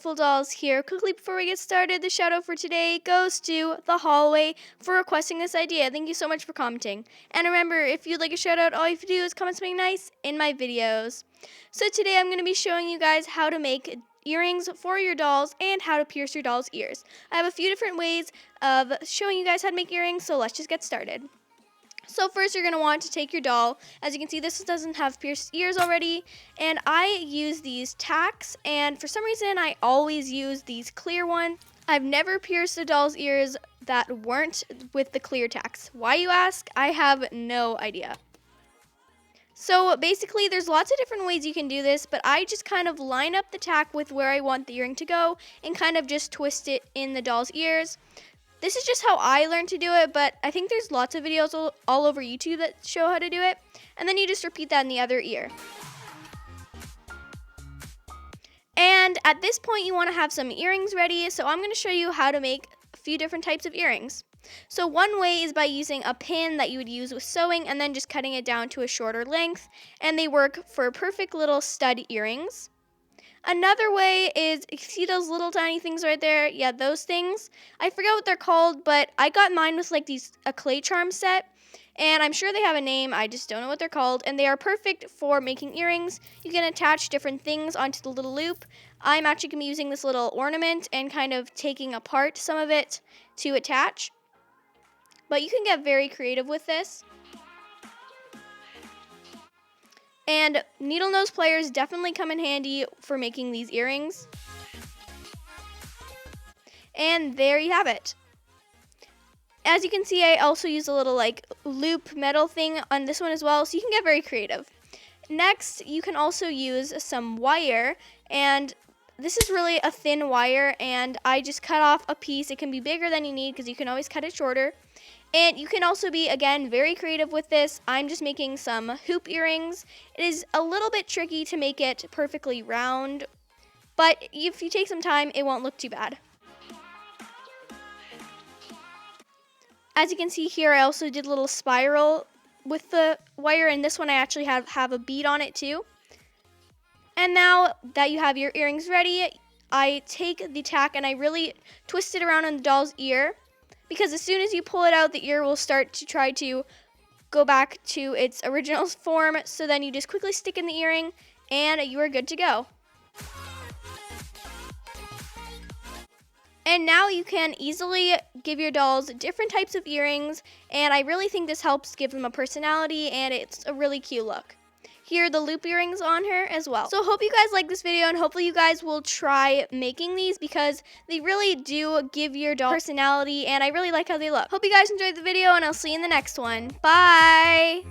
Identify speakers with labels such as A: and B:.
A: beautiful dolls here. Quickly before we get started, the shout out for today goes to The Hallway for requesting this idea. Thank you so much for commenting. And remember, if you'd like a shout out, all you have to do is comment something nice in my videos. So today I'm going to be showing you guys how to make earrings for your dolls and how to pierce your doll's ears. I have a few different ways of showing you guys how to make earrings, so let's just get started. So first you're going to want to take your doll. As you can see, this doesn't have pierced ears already, and I use these tacks, and for some reason I always use these clear ones. I've never pierced a doll's ears that weren't with the clear tacks. Why, you ask? I have no idea. So basically there's lots of different ways you can do this, but I just kind of line up the tack with where I want the earring to go and kind of just twist it in the doll's ears. This is just how I learned to do it, but I think there's lots of videos all over YouTube that show how to do it. And then you just repeat that in the other ear. And at this point, you want to have some earrings ready, so I'm going to show you how to make a few different types of earrings. So one way is by using a pin that you would use with sewing and then just cutting it down to a shorter length, and they work for perfect little stud earrings. Another way is, you see those little tiny things right there? Yeah, those things. I forget what they're called, but I got mine with like a clay charm set, and I'm sure they have a name, I just don't know what they're called, and they are perfect for making earrings. You can attach different things onto the little loop. I'm actually going to be using this little ornament and kind of taking apart some of it to attach. But you can get very creative with this. And needle nose pliers definitely come in handy for making these earrings. And there you have it. As you can see, I also use a little like loop metal thing on this one as well, so you can get very creative. Next, you can also use some wire, and this is really a thin wire, and I just cut off a piece. It can be bigger than you need because you can always cut it shorter. And you can also be, again, very creative with this. I'm just making some hoop earrings. It is a little bit tricky to make it perfectly round, but if you take some time, it won't look too bad. As you can see here, I also did a little spiral with the wire, and this one I actually have a bead on it too. And now that you have your earrings ready, I take the tack and I really twist it around on the doll's ear, because as soon as you pull it out, the ear will start to try to go back to its original form, so then you just quickly stick in the earring and you are good to go. And now you can easily give your dolls different types of earrings, and I really think this helps give them a personality, and it's a really cute look. Here are the loop earrings on her as well. So hope you guys like this video, and hopefully you guys will try making these because they really do give your doll personality, and I really like how they look. Hope you guys enjoyed the video, and I'll see you in the next one. Bye!